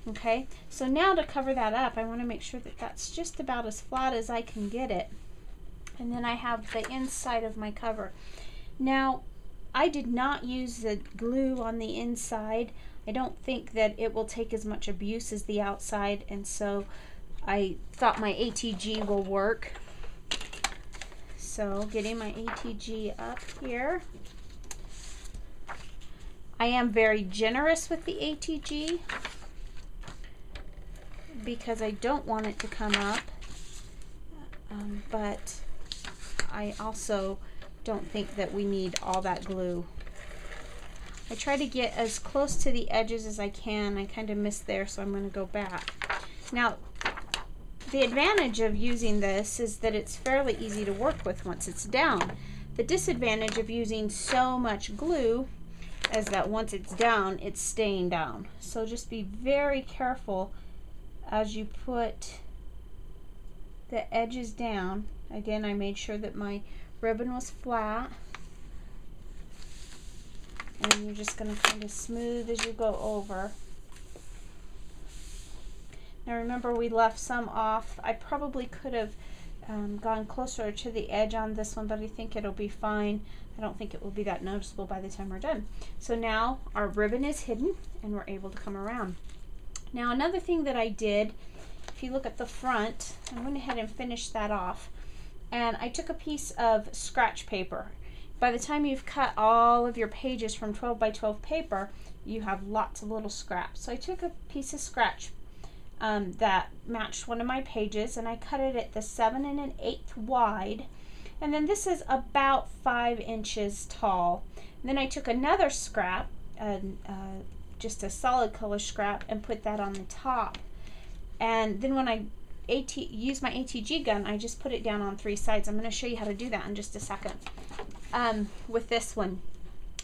Okay, so now to cover that up, I want to make sure that that's just about as flat as I can get it. And then I have the inside of my cover. Now, I did not use the glue on the inside. I don't think that it will take as much abuse as the outside, and so I thought my ATG will work. So getting my ATG up here. I am very generous with the ATG because I don't want it to come up, but I also don't think that we need all that glue. I try to get as close to the edges as I can. I kind of missed there, so I'm going to go back. Now, the advantage of using this is that it's fairly easy to work with once it's down. The disadvantage of using so much glue is that once it's down, it's staying down. So just be very careful as you put the edges down. Again, I made sure that my ribbon was flat. And you're just going to kind of smooth as you go over. Now remember, we left some off. I probably could have gone closer to the edge on this one, but I think it'll be fine. I don't think it will be that noticeable by the time we're done. So now our ribbon is hidden and we're able to come around. Now another thing that I did, if you look at the front, I went ahead and finished that off. And I took a piece of scratch paper. By the time you've cut all of your pages from 12 by 12 paper, you have lots of little scraps. So I took a piece of scratch that matched one of my pages, and I cut it at the 7 1/8 wide, and then this is about 5 inches tall. And then I took another scrap, just a solid color scrap, and put that on the top. And then when I use my ATG gun, I just put it down on 3 sides. I'm going to show you how to do that in just a second with this one.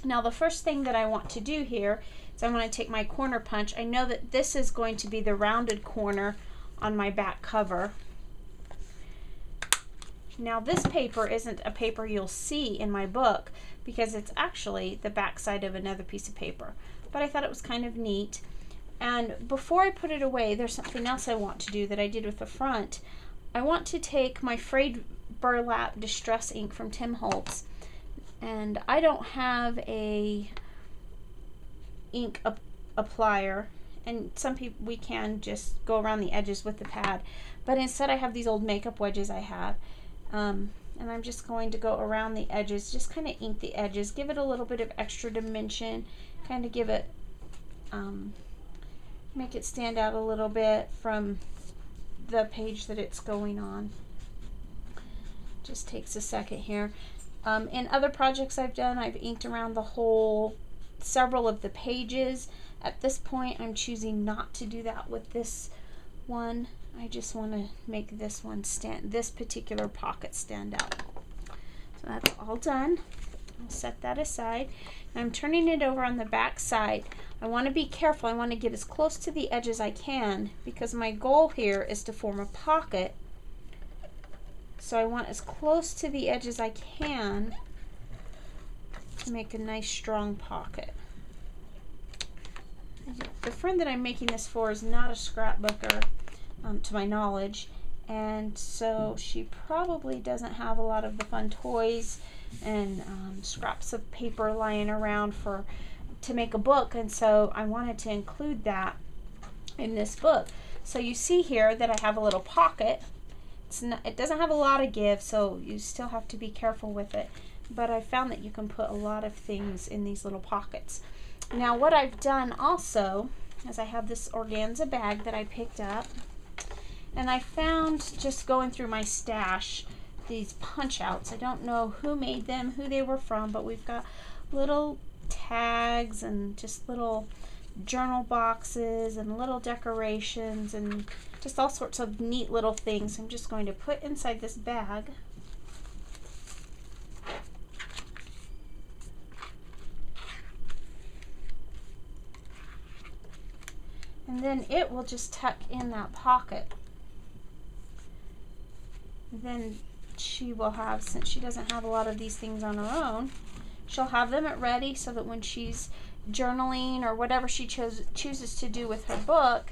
Now the first thing that I want to do here is I want to take my corner punch. I know that this is going to be the rounded corner on my back cover. Now this paper isn't a paper you'll see in my book because it's actually the back side of another piece of paper, but I thought it was kind of neat. And before I put it away, there's something else I want to do that I did with the front. I want to take my frayed burlap distress ink from Tim Holtz, and I don't have a ink applier, and some people, we can just go around the edges with the pad, but instead I have these old makeup wedges I have, and I'm just going to go around the edges, just kind of ink the edges, give it a little bit of extra dimension, kind of give it make it stand out a little bit from the page that it's going on. Just takes a second here. In other projects I've done, I've inked around the whole, several of the pages. At this point, I'm choosing not to do that with this one. I just want to make this one stand, this particular pocket stand out. So that's all done. I'll set that aside. And I'm turning it over on the back side. I want to be careful. I want to get as close to the edge as I can because my goal here is to form a pocket. So I want as close to the edge as I can to make a nice strong pocket. The friend that I'm making this for is not a scrapbooker, to my knowledge, and so she probably doesn't have a lot of the fun toys and scraps of paper lying around to make a book, and so I wanted to include that in this book. So you see here that I have a little pocket. It doesn't have a lot of give, so you still have to be careful with it, but I found that you can put a lot of things in these little pockets. Now what I've done also is I have this organza bag that I picked up, and I found, just going through my stash, these punch outs. I don't know who made them, who they were from, but we've got little tags and just little journal boxes and little decorations and just all sorts of neat little things. I'm just going to put inside this bag. And then it will just tuck in that pocket. Then she will have, since she doesn't have a lot of these things on her own, she'll have them at ready so that when she's journaling or whatever she chooses to do with her book,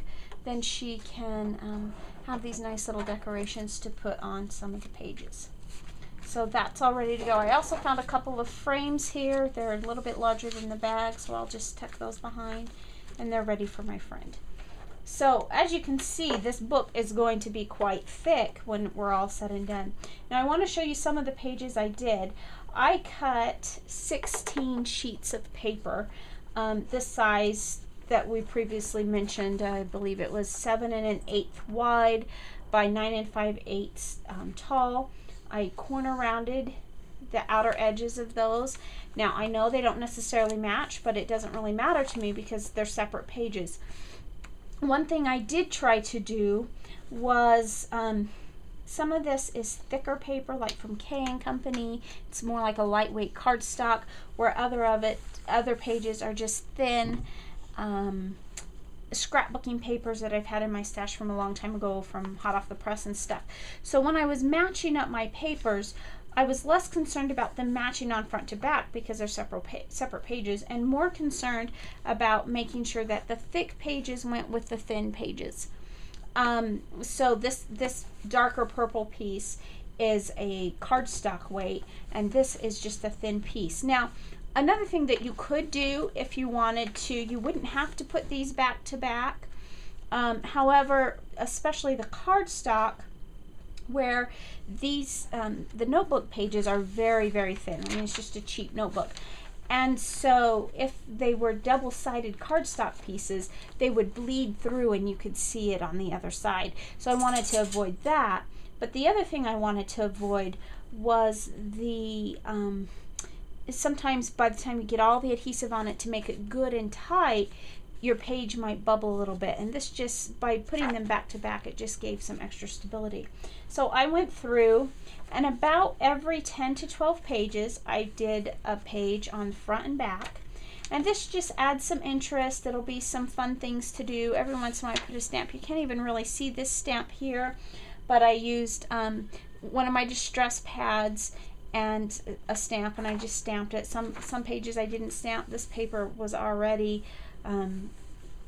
then she can have these nice little decorations to put on some of the pages. So that's all ready to go. I also found a couple of frames here. They're a little bit larger than the bag, so I'll just tuck those behind, and they're ready for my friend. So as you can see, this book is going to be quite thick when we're all said and done. Now I want to show you some of the pages I did. I cut 16 sheets of paper, this size that we previously mentioned. I believe it was 7 1/8 wide by 9 5/8 tall. I corner rounded the outer edges of those. Now I know they don't necessarily match, but it doesn't really matter to me because they're separate pages. One thing I did try to do was, some of this is thicker paper, like from K & Company. It's more like a lightweight cardstock, where other pages are just thin scrapbooking papers that I've had in my stash from a long time ago, from hot off the press and stuff. So when I was matching up my papers, I was less concerned about them matching on front to back because they're separate pages, and more concerned about making sure that the thick pages went with the thin pages. So this darker purple piece is a cardstock weight, and this is just a thin piece. Now, another thing that you could do if you wanted to, you wouldn't have to put these back to back. However, especially the cardstock, where these the notebook pages are very, very thin. I mean, it's just a cheap notebook. And so if they were double-sided cardstock pieces, they would bleed through and you could see it on the other side. So I wanted to avoid that. But the other thing I wanted to avoid was the sometimes by the time you get all the adhesive on it to make it good and tight, your page might bubble a little bit, and this just, by putting them back to back, it just gave some extra stability. So I went through, and about every 10 to 12 pages I did a page on front and back, and this just adds some interest. It'll be some fun things to do. Every once in a while I put a stamp. You can't even really see this stamp here, but I used one of my distress pads and a stamp, and I just stamped it. Some pages I didn't stamp. This paper was already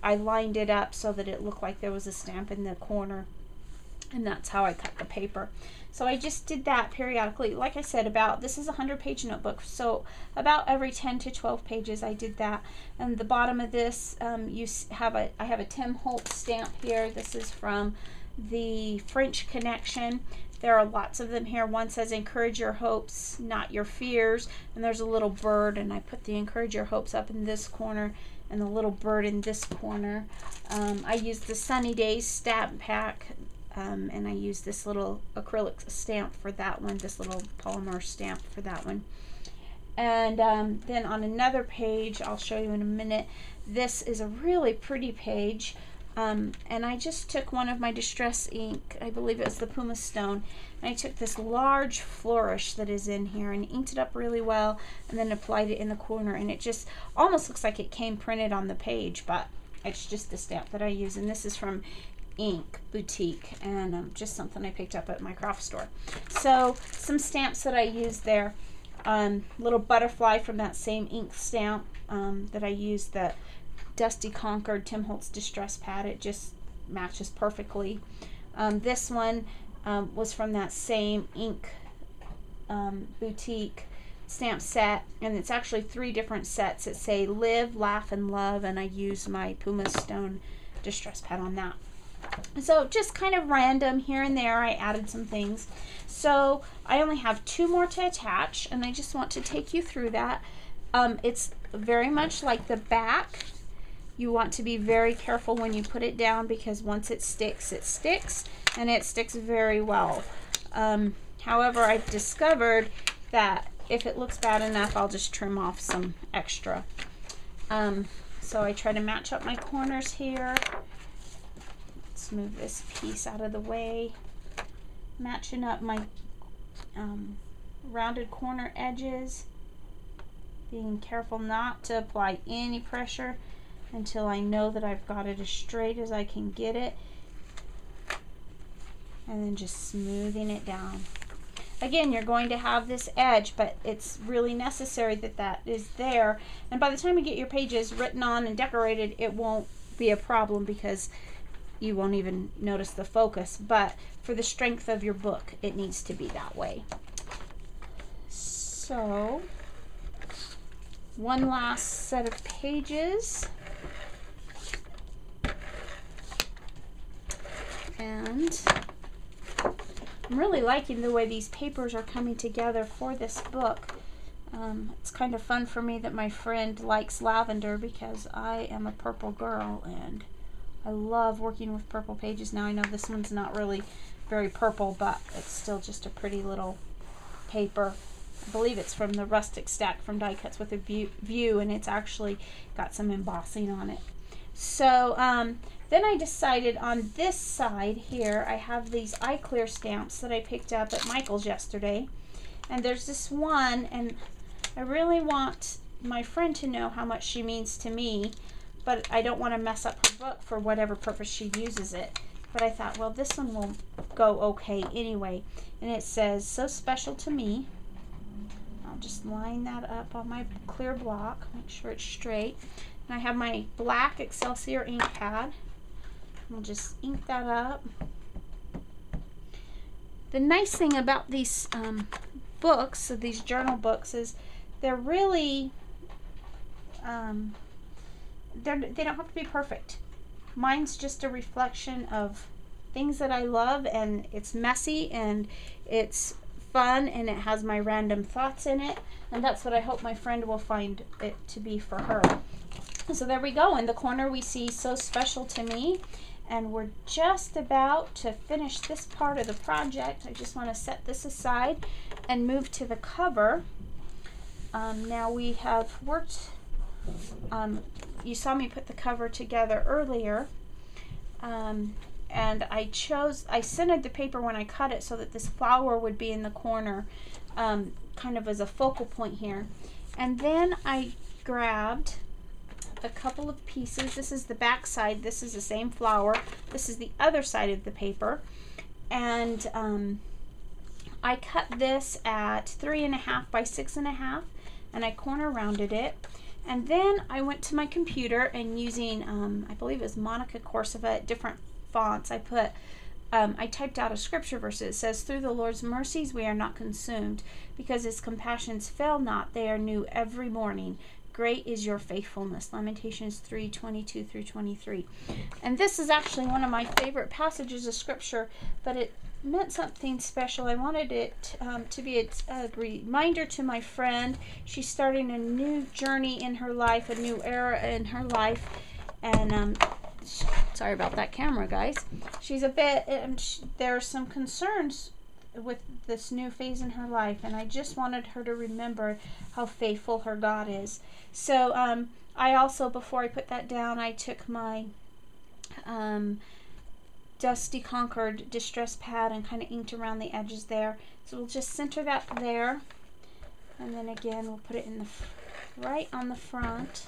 I lined it up so that it looked like there was a stamp in the corner, and that's how I cut the paper. So I just did that periodically. Like I said, this is a 100-page notebook, so about every 10 to 12 pages I did that. And the bottom of this, I have a Tim Holtz stamp here. This is from the French Connection. There are lots of them here. One says, "Encourage your hopes, not your fears." And there's a little bird, and I put the "Encourage your hopes" up in this corner and the little bird in this corner. I used the Sunny Days stamp pack, and I used this little acrylic stamp for that one, this little polymer stamp for that one. And then on another page, I'll show you in a minute, this is a really pretty page. And I just took one of my distress ink, I believe it was the Puma Stone, and I took this large flourish that is in here and inked it up really well, and then applied it in the corner, and it just almost looks like it came printed on the page, but it's just a stamp that I use. And this is from Ink Boutique, and just something I picked up at my craft store. So some stamps that I used there, little butterfly from that same ink stamp that I used, the Dusty Concord Tim Holtz Distress Pad. It just matches perfectly. This one was from that same Ink Boutique stamp set, and it's actually 3 different sets that say Live, Laugh, and Love, and I used my Puma Stone Distress Pad on that. So just kind of random here and there, I added some things. So I only have 2 more to attach, and I just want to take you through that. It's very much like the back. You want to be very careful when you put it down, because once it sticks, and it sticks very well. However, I've discovered that if it looks bad enough, I'll just trim off some extra. So I try to match up my corners here. Let's move this piece out of the way. Matching up my rounded corner edges. Being careful not to apply any pressure until I know that I've got it as straight as I can get it, and then just smoothing it down. Again, you're going to have this edge, but it's really necessary that that is there, and by the time you get your pages written on and decorated, it won't be a problem, because you won't even notice the focus, but for the strength of your book, it needs to be that way. So, one last set of pages. And I'm really liking the way these papers are coming together for this book. It's kind of fun for me that my friend likes lavender because I am a purple girl and I love working with purple pages. Now I know this one's not really very purple, but it's still just a pretty little paper. I believe it's from the Rustic Stack from Die Cuts with a View, and it's actually got some embossing on it. So then I decided on this side here, I have these iClear stamps that I picked up at Michael's yesterday. And there's this one, and I really want my friend to know how much she means to me, but I don't want to mess up her book for whatever purpose she uses it. But I thought, well, this one will go okay anyway. And it says, "So special to me." I'll just line that up on my clear block, make sure it's straight. And I have my black Excelsior ink pad. We'll just ink that up. The nice thing about these books, so these journal books, is they're really, they don't have to be perfect. Mine's just a reflection of things that I love, and it's messy and it's fun and it has my random thoughts in it, and that's what I hope my friend will find it to be for her. So there we go. In the corner we see "So Special to Me," and we're just about to finish this part of the project. I just want to set this aside and move to the cover. Now we have worked, you saw me put the cover together earlier, and I centered the paper when I cut it so that this flower would be in the corner, kind of as a focal point here. And then I grabbed a couple of pieces. This is the back side. This is the same flower. This is the other side of the paper. And I cut this at 3.5 by 6.5, and I corner rounded it. And then I went to my computer and using, I believe it was Monica Korsava, different fonts, I typed out a scripture verse. It says, "Through the Lord's mercies we are not consumed, because his compassions fail not, they are new every morning. Great is your faithfulness." Lamentations 3:22 through 23. And this is actually one of my favorite passages of scripture, but it meant something special. I wanted it to be a reminder to my friend. She's starting a new journey in her life, a new era in her life, and sorry about that camera, guys. She's a bit, there are some concerns with this new phase in her life, and I just wanted her to remember how faithful her God is. So I also, before I put that down, I took my Dusty Concord Distress pad and kind of inked around the edges there. So we'll just center that there, and then again we'll put it in the right on the front.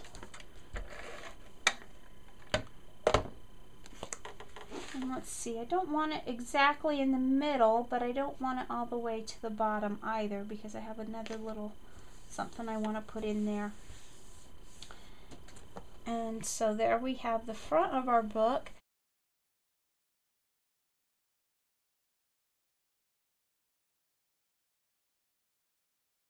And let's see, I don't want it exactly in the middle, but I don't want it all the way to the bottom either, because I have another little something I want to put in there. And so there we have the front of our book.